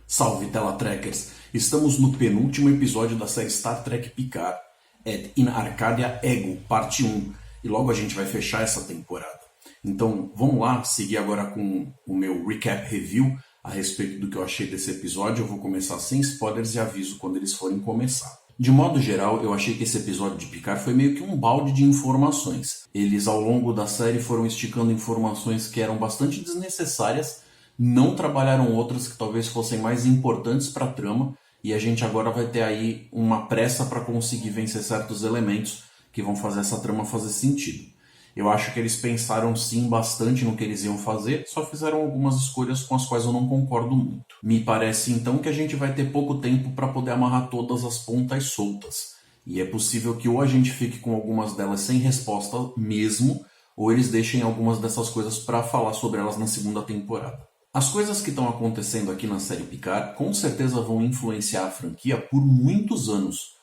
Salve Telatrekkers! Estamos no penúltimo episódio da série Star Trek Picard, Ad in Arcadia Ego, parte 1, e logo a gente vai fechar essa temporada. Então vamos lá, seguir agora com o meu recap review a respeito do que eu achei desse episódio. Eu vou começar sem spoilers e aviso quando eles forem começar. De modo geral, eu achei que esse episódio de Picard foi meio que um balde de informações. Eles, ao longo da série, foram esticando informações que eram bastante desnecessárias, não trabalharam outras que talvez fossem mais importantes para a trama, e a gente agora vai ter aí uma pressa para conseguir vencer certos elementos que vão fazer essa trama fazer sentido. Eu acho que eles pensaram sim bastante no que eles iam fazer, só fizeram algumas escolhas com as quais eu não concordo muito. Me parece então que a gente vai ter pouco tempo para poder amarrar todas as pontas soltas. E é possível que ou a gente fique com algumas delas sem resposta mesmo, ou eles deixem algumas dessas coisas para falar sobre elas na segunda temporada. As coisas que estão acontecendo aqui na série Picard com certeza vão influenciar a franquia por muitos anos.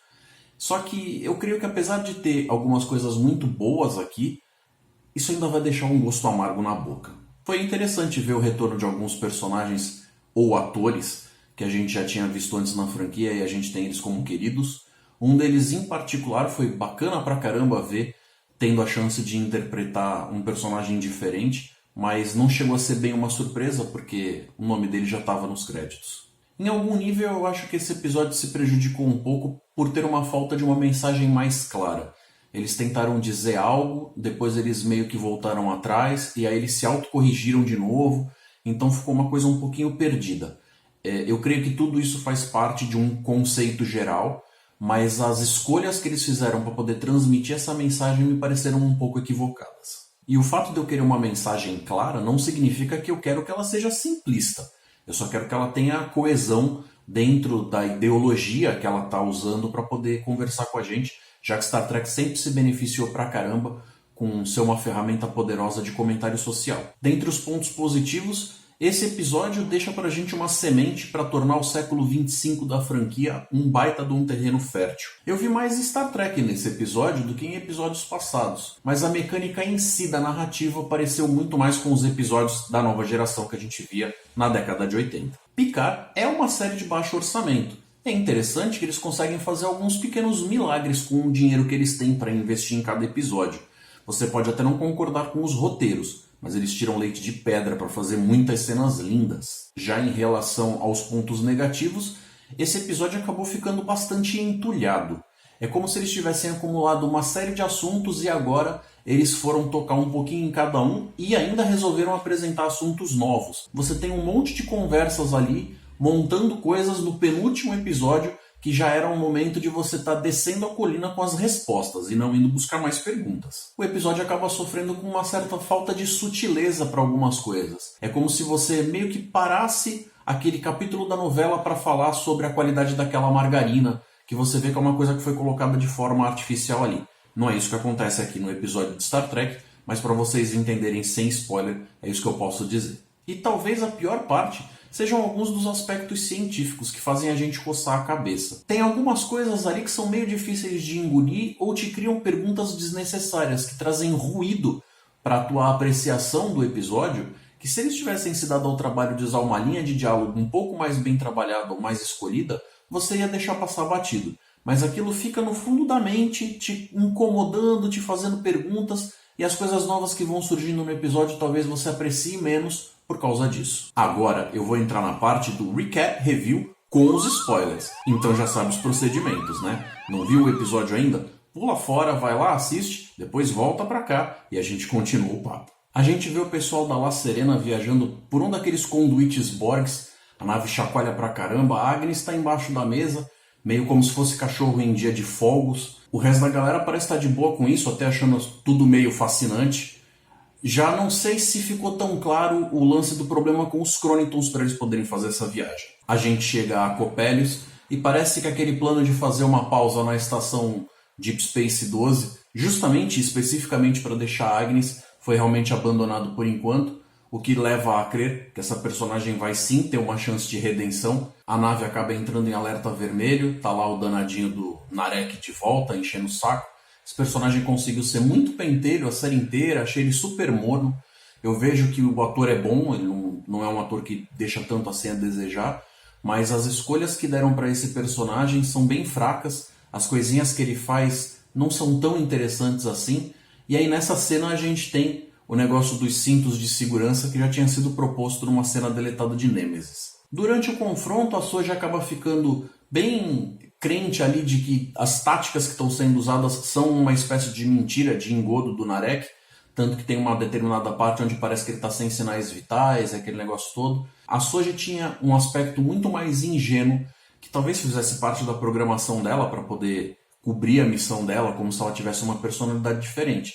Só que eu creio que apesar de ter algumas coisas muito boas aqui, isso ainda vai deixar um gosto amargo na boca. Foi interessante ver o retorno de alguns personagens ou atores que a gente já tinha visto antes na franquia e a gente tem eles como queridos. Um deles em particular foi bacana pra caramba ver, tendo a chance de interpretar um personagem diferente, mas não chegou a ser bem uma surpresa porque o nome dele já estava nos créditos. Em algum nível eu acho que esse episódio se prejudicou um pouco por ter uma falta de uma mensagem mais clara. Eles tentaram dizer algo, depois eles meio que voltaram atrás, e aí eles se autocorrigiram de novo, então ficou uma coisa um pouquinho perdida. Eu creio que tudo isso faz parte de um conceito geral, mas as escolhas que eles fizeram para poder transmitir essa mensagem me pareceram um pouco equivocadas. E o fato de eu querer uma mensagem clara não significa que eu quero que ela seja simplista. Eu só quero que ela tenha coesão dentro da ideologia que ela está usando para poder conversar com a gente, já que Star Trek sempre se beneficiou pra caramba com ser uma ferramenta poderosa de comentário social. Dentre os pontos positivos, esse episódio deixa pra gente uma semente para tornar o século 25 da franquia um baita de um terreno fértil. Eu vi mais Star Trek nesse episódio do que em episódios passados, mas a mecânica em si da narrativa pareceu muito mais com os episódios da nova geração que a gente via na década de 80. Picard é uma série de baixo orçamento. É interessante que eles conseguem fazer alguns pequenos milagres com o dinheiro que eles têm para investir em cada episódio. Você pode até não concordar com os roteiros, mas eles tiram leite de pedra para fazer muitas cenas lindas. Já em relação aos pontos negativos, esse episódio acabou ficando bastante entulhado. É como se eles tivessem acumulado uma série de assuntos e agora eles foram tocar um pouquinho em cada um e ainda resolveram apresentar assuntos novos. Você tem um monte de conversas ali, montando coisas no penúltimo episódio que já era um momento de você estar descendo a colina com as respostas e não indo buscar mais perguntas. O episódio acaba sofrendo com uma certa falta de sutileza para algumas coisas. É como se você meio que parasse aquele capítulo da novela para falar sobre a qualidade daquela margarina, que você vê que é uma coisa que foi colocada de forma artificial ali. Não é isso que acontece aqui no episódio de Star Trek, mas para vocês entenderem sem spoiler, é isso que eu posso dizer. E talvez a pior parte sejam alguns dos aspectos científicos que fazem a gente coçar a cabeça. Tem algumas coisas ali que são meio difíceis de engolir ou te criam perguntas desnecessárias que trazem ruído para a tua apreciação do episódio, que se eles tivessem se dado ao trabalho de usar uma linha de diálogo um pouco mais bem trabalhada ou mais escolhida, você ia deixar passar batido. Mas aquilo fica no fundo da mente, te incomodando, te fazendo perguntas, e as coisas novas que vão surgindo no episódio talvez você aprecie menos por causa disso. Agora eu vou entrar na parte do recap review com os spoilers. Então já sabe os procedimentos, né? Não viu o episódio ainda? Pula fora, vai lá, assiste, depois volta pra cá e a gente continua o papo. A gente vê o pessoal da La Serena viajando por um daqueles conduítes Borgs, a nave chacoalha pra caramba, a Agnes está embaixo da mesa, meio como se fosse cachorro em dia de fogos. O resto da galera parece estar de boa com isso, até achando tudo meio fascinante. Já não sei se ficou tão claro o lance do problema com os Chronitons para eles poderem fazer essa viagem. A gente chega a Coppelius e parece que aquele plano de fazer uma pausa na estação Deep Space 12, justamente e especificamente para deixar a Agnes, foi realmente abandonado por enquanto, o que leva a crer que essa personagem vai sim ter uma chance de redenção. A nave acaba entrando em alerta vermelho, tá lá o danadinho do Narek de volta, enchendo o saco. Esse personagem conseguiu ser muito pentelho a série inteira, achei ele super morno. Eu vejo que o ator é bom, ele não é um ator que deixa tanto assim a desejar, mas as escolhas que deram para esse personagem são bem fracas, as coisinhas que ele faz não são tão interessantes assim, e aí nessa cena a gente tem o negócio dos cintos de segurança que já tinha sido proposto numa cena deletada de Nemesis. Durante o confronto, a Soji acaba ficando bem crente ali de que as táticas que estão sendo usadas são uma espécie de mentira, de engodo do Narek, tanto que tem uma determinada parte onde parece que ele está sem sinais vitais, aquele negócio todo. A Soji tinha um aspecto muito mais ingênuo, que talvez fizesse parte da programação dela para poder cobrir a missão dela, como se ela tivesse uma personalidade diferente.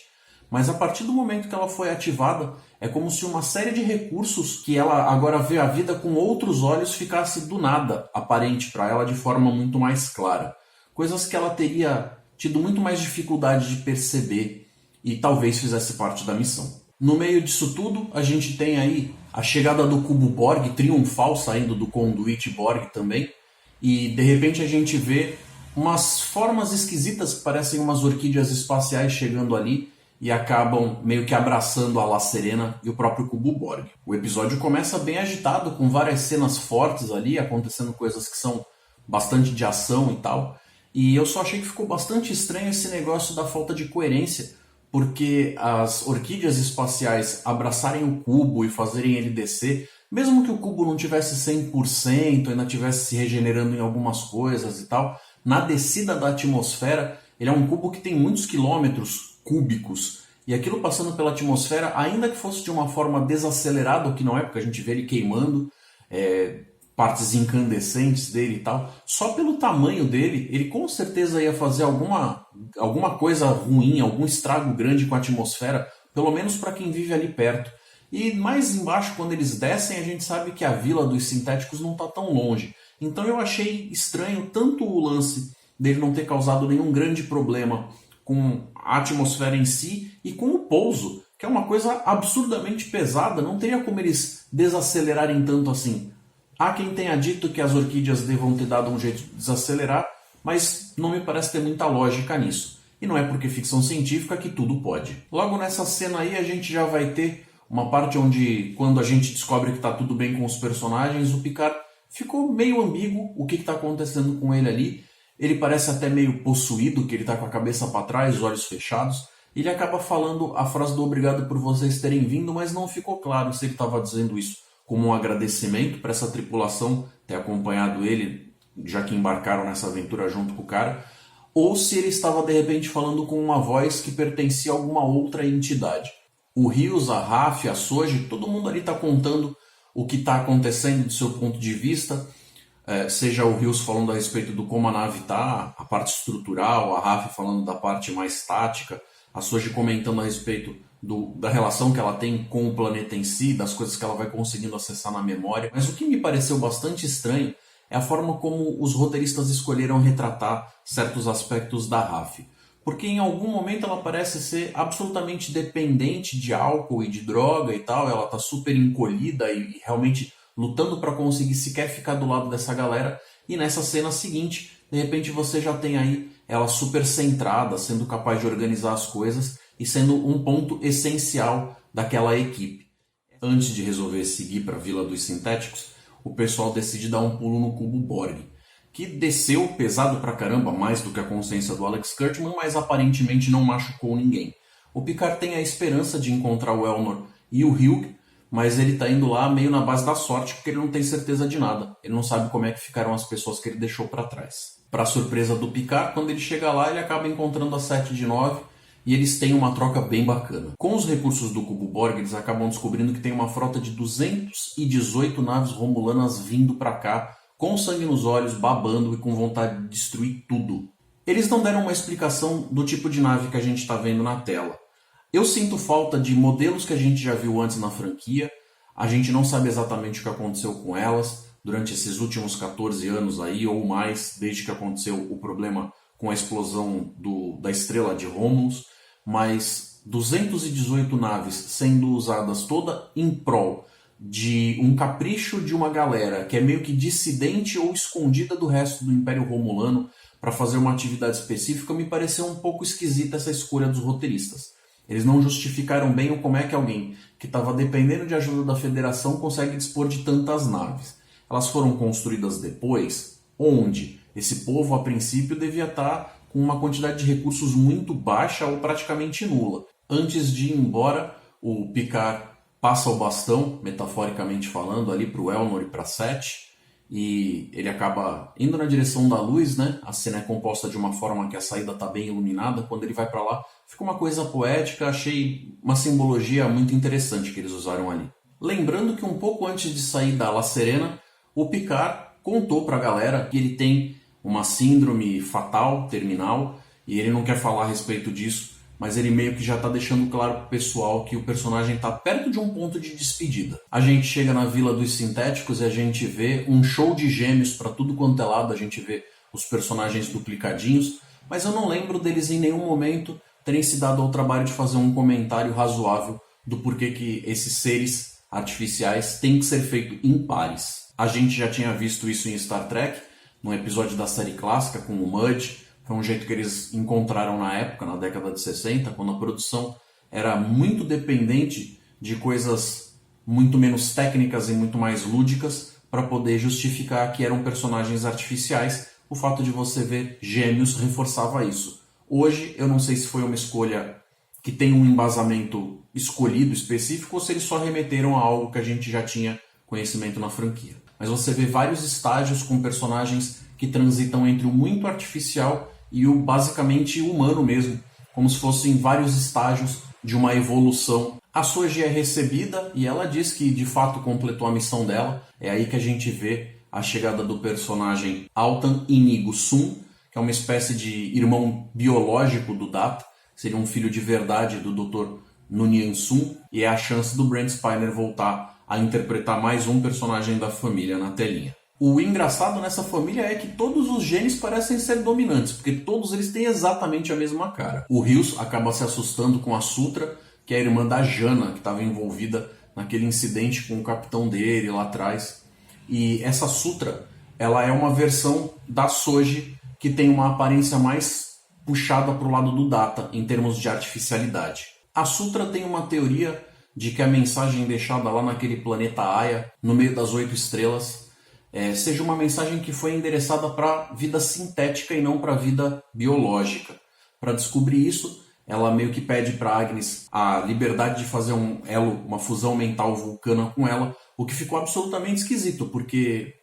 Mas a partir do momento que ela foi ativada, é como se uma série de recursos que ela agora vê a vida com outros olhos ficasse do nada aparente para ela de forma muito mais clara. Coisas que ela teria tido muito mais dificuldade de perceber e talvez fizesse parte da missão. No meio disso tudo, a gente tem aí a chegada do cubo Borg triunfal saindo do conduíte Borg também, e de repente a gente vê umas formas esquisitas que parecem umas orquídeas espaciais chegando ali e acabam meio que abraçando a La Serena e o próprio cubo Borg. O episódio começa bem agitado, com várias cenas fortes ali, acontecendo coisas que são bastante de ação e tal, e eu só achei que ficou bastante estranho esse negócio da falta de coerência, porque as orquídeas espaciais abraçarem o cubo e fazerem ele descer, mesmo que o cubo não tivesse 100%, ainda tivesse se regenerando em algumas coisas e tal, na descida da atmosfera, ele é um cubo que tem muitos quilômetros cúbicos, e aquilo passando pela atmosfera, ainda que fosse de uma forma desacelerada, o que não é, porque a gente vê ele queimando partes incandescentes dele e tal, só pelo tamanho dele, ele com certeza ia fazer alguma coisa ruim, algum estrago grande com a atmosfera, pelo menos para quem vive ali perto. E mais embaixo, quando eles descem, a gente sabe que a vila dos sintéticos não está tão longe. Então eu achei estranho tanto o lance dele não ter causado nenhum grande problema com a atmosfera em si e com o pouso, que é uma coisa absurdamente pesada, não teria como eles desacelerarem tanto assim. Há quem tenha dito que as orquídeas devam ter dado um jeito de desacelerar, mas não me parece ter muita lógica nisso. E não é porque ficção científica que tudo pode. Logo nessa cena aí a gente já vai ter uma parte onde, quando a gente descobre que está tudo bem com os personagens, o Picard ficou meio ambíguo o que está acontecendo com ele ali. Ele parece até meio possuído, que ele está com a cabeça para trás, os olhos fechados. Ele acaba falando a frase do obrigado por vocês terem vindo, mas não ficou claro se ele estava dizendo isso como um agradecimento para essa tripulação ter acompanhado ele, já que embarcaram nessa aventura junto com o cara, ou se ele estava de repente falando com uma voz que pertencia a alguma outra entidade. O Rios, a Raf, a Soji, todo mundo ali está contando o que está acontecendo do seu ponto de vista, seja o Rios falando a respeito do como a nave está, a parte estrutural, a Raf falando da parte mais tática, a Soji comentando a respeito da relação que ela tem com o planeta em si, das coisas que ela vai conseguindo acessar na memória. Mas o que me pareceu bastante estranho é a forma como os roteiristas escolheram retratar certos aspectos da Raf. Porque em algum momento ela parece ser absolutamente dependente de álcool e de droga e tal, ela está super encolhida e realmente lutando para conseguir sequer ficar do lado dessa galera, e nessa cena seguinte, de repente você já tem aí ela super centrada, sendo capaz de organizar as coisas e sendo um ponto essencial daquela equipe. Antes de resolver seguir para a Vila dos Sintéticos, o pessoal decide dar um pulo no cubo Borg, que desceu pesado pra caramba, mais do que a consciência do Alex Kurtzman, mas aparentemente não machucou ninguém. O Picard tem a esperança de encontrar o Elnor e o Hugh, mas ele tá indo lá meio na base da sorte, porque ele não tem certeza de nada. Ele não sabe como é que ficaram as pessoas que ele deixou para trás. Para surpresa do Picard, quando ele chega lá, ele acaba encontrando a 7 de 9 e eles têm uma troca bem bacana. Com os recursos do cubo Borg, eles acabam descobrindo que tem uma frota de 218 naves romulanas vindo para cá, com sangue nos olhos, babando e com vontade de destruir tudo. Eles não deram uma explicação do tipo de nave que a gente está vendo na tela. Eu sinto falta de modelos que a gente já viu antes na franquia. A gente não sabe exatamente o que aconteceu com elas durante esses últimos 14 anos aí, ou mais, desde que aconteceu o problema com a explosão da estrela de Romulus. Mas 218 naves sendo usadas toda em prol de um capricho de uma galera que é meio que dissidente ou escondida do resto do Império Romulano para fazer uma atividade específica, me pareceu um pouco esquisita essa escolha dos roteiristas. Eles não justificaram bem o como é que alguém que estava dependendo de ajuda da Federação consegue dispor de tantas naves. Elas foram construídas depois, onde esse povo, a princípio, devia estar com uma quantidade de recursos muito baixa ou praticamente nula. Antes de ir embora, o Picard passa o bastão, metaforicamente falando, ali para o Elnor e para Sete, e ele acaba indo na direção da luz, né? A cena é composta de uma forma que a saída está bem iluminada. Quando ele vai para lá, fica uma coisa poética. Achei uma simbologia muito interessante que eles usaram ali. Lembrando que um pouco antes de sair da La Serena, o Picard contou para a galera que ele tem uma síndrome fatal, terminal, e ele não quer falar a respeito disso, mas ele meio que já está deixando claro pro pessoal que o personagem está perto de um ponto de despedida. A gente chega na Vila dos Sintéticos e a gente vê um show de gêmeos para tudo quanto é lado, a gente vê os personagens duplicadinhos, mas eu não lembro deles em nenhum momento terem se dado ao trabalho de fazer um comentário razoável do porquê que esses seres artificiais têm que ser feitos em pares. A gente já tinha visto isso em Star Trek, num episódio da série clássica com o Mudge. Foi um jeito que eles encontraram na época, na década de 60, quando a produção era muito dependente de coisas muito menos técnicas e muito mais lúdicas para poder justificar que eram personagens artificiais. O fato de você ver gêmeos reforçava isso. Hoje, eu não sei se foi uma escolha que tem um embasamento escolhido específico ou se eles só remeteram a algo que a gente já tinha conhecimento na franquia. Mas você vê vários estágios com personagens que transitam entre o muito artificial e o basicamente humano mesmo, como se fossem vários estágios de uma evolução. A Soji é recebida e ela diz que de fato completou a missão dela. É aí que a gente vê a chegada do personagem Altan Inigo Sun, que é uma espécie de irmão biológico do Data, seria um filho de verdade do Dr. Noonien Sun, e é a chance do Brent Spiner voltar a interpretar mais um personagem da família na telinha. O engraçado nessa família é que todos os genes parecem ser dominantes, porque todos eles têm exatamente a mesma cara. O Rios acaba se assustando com a Sutra, que é a irmã da Jana, que estava envolvida naquele incidente com o capitão dele lá atrás. E essa Sutra, ela é uma versão da Soji que tem uma aparência mais puxada para o lado do Data, em termos de artificialidade. A Sutra tem uma teoria de que a mensagem deixada lá naquele planeta Aya, no meio das 8 estrelas, seja uma mensagem que foi endereçada para a vida sintética e não para a vida biológica. Para descobrir isso, ela meio que pede para Agnes a liberdade de fazer um elo, uma fusão mental vulcana com ela, o que ficou absolutamente esquisito, porque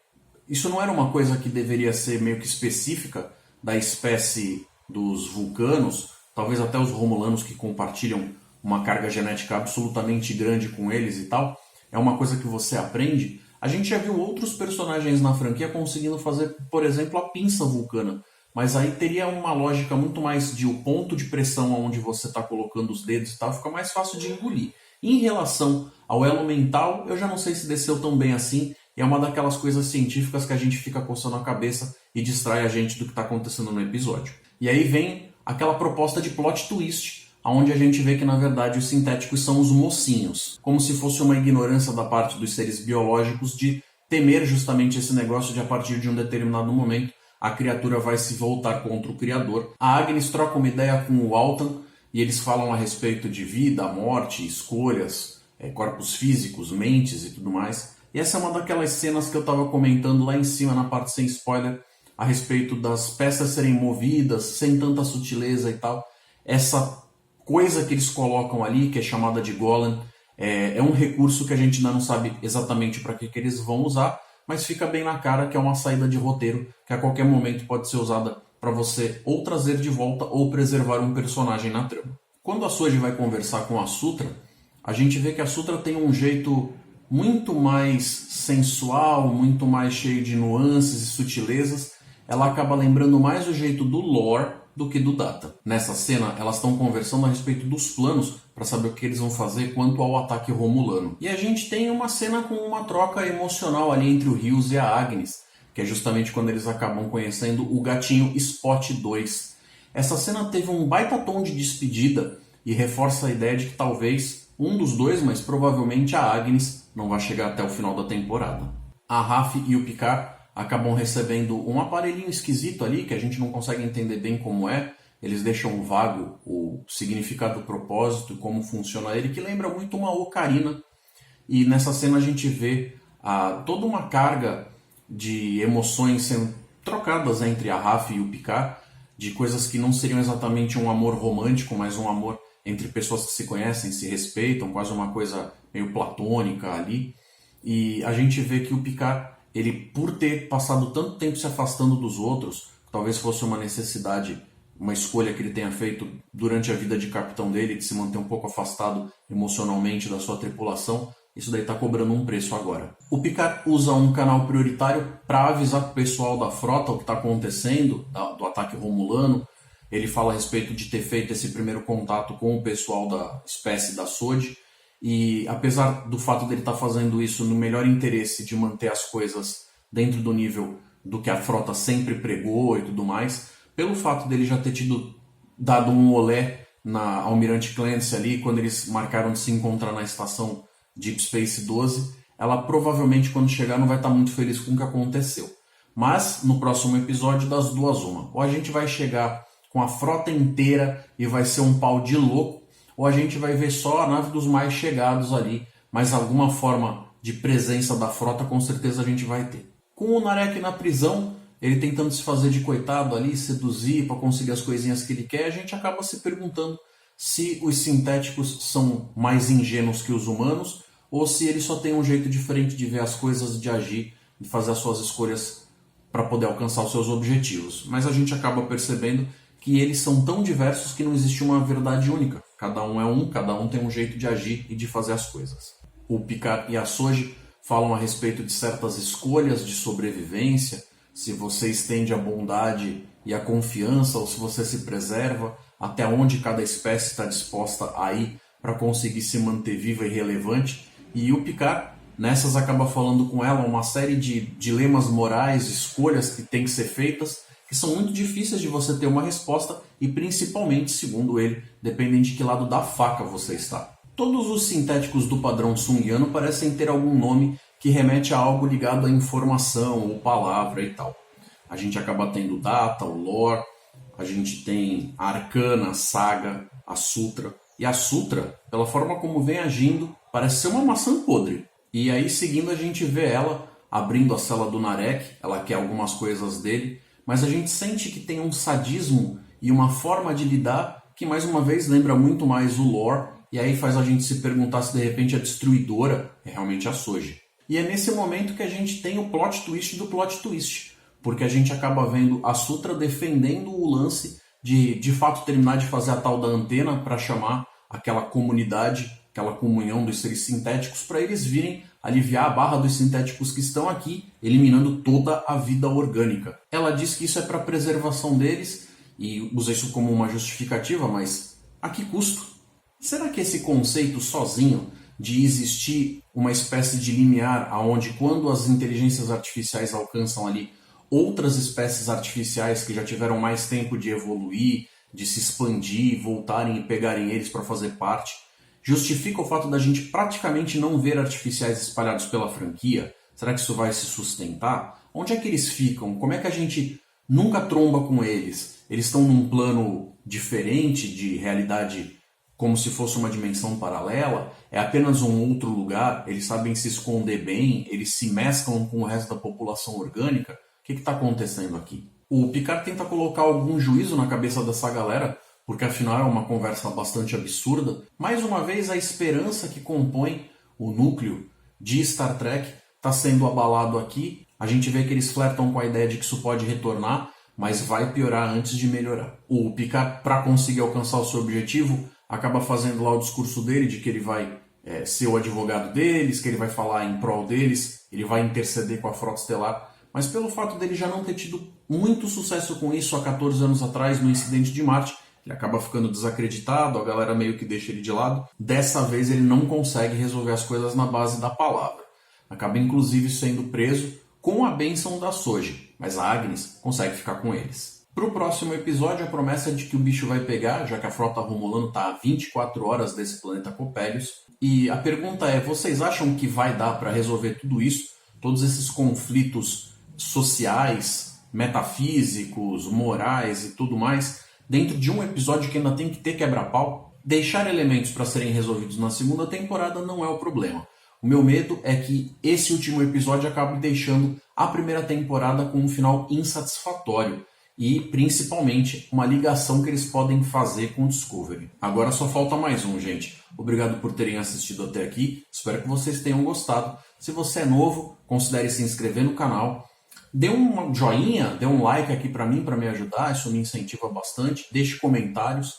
isso não era uma coisa que deveria ser meio que específica da espécie dos vulcanos, talvez até os romulanos que compartilham uma carga genética absolutamente grande com eles e tal. É uma coisa que você aprende. A gente já viu outros personagens na franquia conseguindo fazer, por exemplo, a pinça vulcana. Mas aí teria uma lógica muito mais de o ponto de pressão onde você está colocando os dedos e tal, fica mais fácil de engolir. Em relação ao elo mental, eu já não sei se desceu tão bem assim. E é uma daquelas coisas científicas que a gente fica coçando a cabeça e distrai a gente do que está acontecendo no episódio. E aí vem aquela proposta de plot twist, onde a gente vê que, na verdade, os sintéticos são os mocinhos. Como se fosse uma ignorância da parte dos seres biológicos de temer justamente esse negócio de, a partir de um determinado momento, a criatura vai se voltar contra o Criador. A Agnes troca uma ideia com o Altan e eles falam a respeito de vida, morte, escolhas, corpos físicos, mentes e tudo mais. E essa é uma daquelas cenas que eu estava comentando lá em cima, na parte sem spoiler, a respeito das peças serem movidas sem tanta sutileza e tal. Essa coisa que eles colocam ali, que é chamada de Golem, é um recurso que a gente ainda não sabe exatamente para que eles vão usar, mas fica bem na cara que é uma saída de roteiro que a qualquer momento pode ser usada para você ou trazer de volta ou preservar um personagem na trama. Quando a Soji vai conversar com a Sutra, a gente vê que a Sutra tem um jeito muito mais sensual, muito mais cheio de nuances e sutilezas. Ela acaba lembrando mais o jeito do Lore do que do Data. Nessa cena, elas estão conversando a respeito dos planos para saber o que eles vão fazer quanto ao ataque romulano. E a gente tem uma cena com uma troca emocional ali entre o Rios e a Agnes, que é justamente quando eles acabam conhecendo o gatinho Spot 2. Essa cena teve um baita tom de despedida e reforça a ideia de que talvez um dos dois, mas provavelmente a Agnes, não vai chegar até o final da temporada. A Raf e o Picard acabam recebendo um aparelhinho esquisito ali, que a gente não consegue entender bem como é. eles deixam vago o significado do propósito e como funciona ele, que lembra muito uma ocarina. E nessa cena a gente vê toda uma carga de emoções sendo trocadas entre a Raffi e o Picard, de coisas que não seriam exatamente um amor romântico, mas um amor entre pessoas que se conhecem, se respeitam, quase uma coisa meio platônica ali. E a gente vê que o Picard, ele por ter passado tanto tempo se afastando dos outros, talvez fosse uma necessidade, uma escolha que ele tenha feito durante a vida de capitão dele, de se manter um pouco afastado emocionalmente da sua tripulação, isso daí está cobrando um preço agora. O Picard usa um canal prioritário para avisar o pessoal da frota o que está acontecendo, do ataque romulano. Ele fala a respeito de ter feito esse primeiro contato com o pessoal da espécie da SOJ. E apesar do fato dele estar fazendo isso no melhor interesse de manter as coisas dentro do nível do que a frota sempre pregou e tudo mais, pelo fato dele já ter dado um olé na Almirante Clancy ali, quando eles marcaram de se encontrar na estação Deep Space 12, ela provavelmente quando chegar não vai estar muito feliz com o que aconteceu. Mas no próximo episódio, das duas uma, ou a gente vai chegar com a frota inteira e vai ser um pau de louco, ou a gente vai ver só a nave dos mais chegados ali, mas alguma forma de presença da frota com certeza a gente vai ter. Com o Narek na prisão, ele tentando se fazer de coitado ali, seduzir para conseguir as coisinhas que ele quer, a gente acaba se perguntando se os sintéticos são mais ingênuos que os humanos ou se eles só têm um jeito diferente de ver as coisas, de agir, de fazer as suas escolhas para poder alcançar os seus objetivos. Mas a gente acaba percebendo que eles são tão diversos que não existe uma verdade única. Cada um tem um jeito de agir e de fazer as coisas. O Picard e a SOJ falam a respeito de certas escolhas de sobrevivência, se você estende a bondade e a confiança ou se você se preserva, até onde cada espécie está disposta a ir para conseguir se manter viva e relevante. E o Picard, nessas, acaba falando com ela uma série de dilemas morais, escolhas que têm que ser feitas, que são muito difíceis de você ter uma resposta e principalmente, segundo ele, dependem de que lado da faca você está. Todos os sintéticos do padrão sungiano parecem ter algum nome que remete a algo ligado à informação ou palavra e tal. A gente acaba tendo data, o lore, a gente tem a arcana, a saga, a sutra. E a sutra, pela forma como vem agindo, parece ser uma maçã podre. E aí, seguindo, a gente vê ela abrindo a cela do Narek, ela quer algumas coisas dele, mas a gente sente que tem um sadismo e uma forma de lidar que, mais uma vez, lembra muito mais o lore, e aí faz a gente se perguntar se, de repente, a destruidora é realmente a SOJ. E é nesse momento que a gente tem o plot twist do plot twist, porque a gente acaba vendo a Sutra defendendo o lance de fato terminar de fazer a tal da antena para chamar aquela comunidade, aquela comunhão dos seres sintéticos para eles virem aliviar a barra dos sintéticos que estão aqui, eliminando toda a vida orgânica. Ela diz que isso é para preservação deles e usa isso como uma justificativa, mas a que custo? Será que esse conceito sozinho de existir uma espécie de limiar aonde quando as inteligências artificiais alcançam ali outras espécies artificiais que já tiveram mais tempo de evoluir, de se expandir, voltarem e pegarem eles para fazer parte, justifica o fato da gente praticamente não ver artificiais espalhados pela franquia? Será que isso vai se sustentar? Onde é que eles ficam? Como é que a gente nunca tromba com eles? Eles estão num plano diferente de realidade, como se fosse uma dimensão paralela? É apenas um outro lugar? Eles sabem se esconder bem? Eles se mesclam com o resto da população orgânica? O que está acontecendo aqui? O Picard tenta colocar algum juízo na cabeça dessa galera, porque afinal é uma conversa bastante absurda. Mais uma vez, a esperança que compõe o núcleo de Star Trek está sendo abalado aqui. A gente vê que eles flertam com a ideia de que isso pode retornar, mas vai piorar antes de melhorar. O Picard, para conseguir alcançar o seu objetivo, acaba fazendo lá o discurso dele de que ele vai ser o advogado deles, que ele vai falar em prol deles, ele vai interceder com a Frota Estelar. Mas pelo fato dele já não ter tido muito sucesso com isso há 14 anos atrás, no incidente de Marte, ele acaba ficando desacreditado, a galera meio que deixa ele de lado. Dessa vez ele não consegue resolver as coisas na base da palavra. Acaba inclusive sendo preso com a bênção da SOJ, mas a Agnes consegue ficar com eles. Para o próximo episódio, a promessa é de que o bicho vai pegar, já que a frota Romulano está a 24 horas desse planeta Copelius. E a pergunta é, vocês acham que vai dar para resolver tudo isso? Todos esses conflitos sociais, metafísicos, morais e tudo mais, dentro de um episódio que ainda tem que ter quebra-pau, deixar elementos para serem resolvidos na segunda temporada não é o problema. O meu medo é que esse último episódio acabe deixando a primeira temporada com um final insatisfatório e, principalmente, uma ligação que eles podem fazer com o Discovery. Agora só falta mais um, gente. Obrigado por terem assistido até aqui. Espero que vocês tenham gostado. Se você é novo, considere se inscrever no canal. Dê um joinha, dê um like aqui para mim, para me ajudar. Isso me incentiva bastante. Deixe comentários.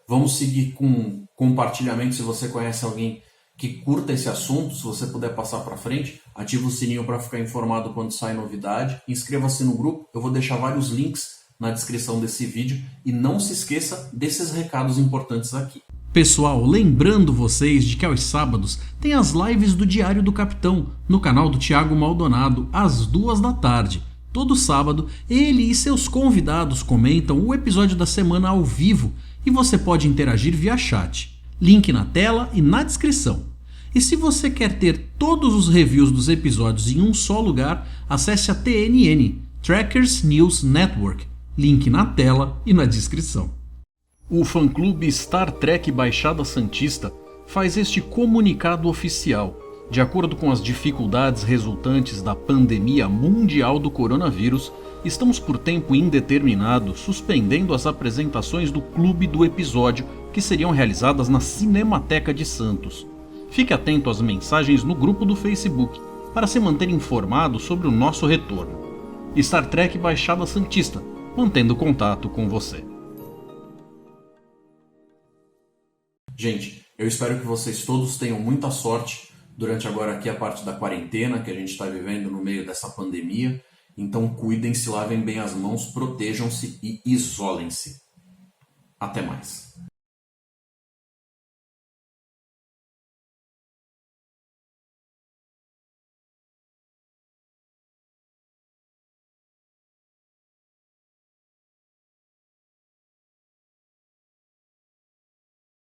Vamos seguir com compartilhamento se você conhece alguém que curta esse assunto. Se você puder passar para frente, ativa o sininho para ficar informado quando sai novidade. Inscreva-se no grupo. Eu vou deixar vários links na descrição desse vídeo e não se esqueça desses recados importantes aqui. Pessoal, lembrando vocês de que aos sábados tem as lives do Diário do Capitão no canal do Thiago Maldonado às 2 da tarde. Todo sábado ele e seus convidados comentam o episódio da semana ao vivo e você pode interagir via chat. Link na tela e na descrição. E se você quer ter todos os reviews dos episódios em um só lugar, acesse a TNN, Trackers News Network. Link na tela e na descrição. O fã-clube Star Trek Baixada Santista faz este comunicado oficial. De acordo com as dificuldades resultantes da pandemia mundial do coronavírus, estamos por tempo indeterminado suspendendo as apresentações do clube do episódio que seriam realizadas na Cinemateca de Santos. Fique atento às mensagens no grupo do Facebook para se manter informado sobre o nosso retorno. Star Trek Baixada Santista, mantendo contato com você. Gente, eu espero que vocês todos tenham muita sorte durante agora aqui a parte da quarentena que a gente está vivendo no meio dessa pandemia. Então cuidem-se, lavem bem as mãos, protejam-se e isolem-se. Até mais.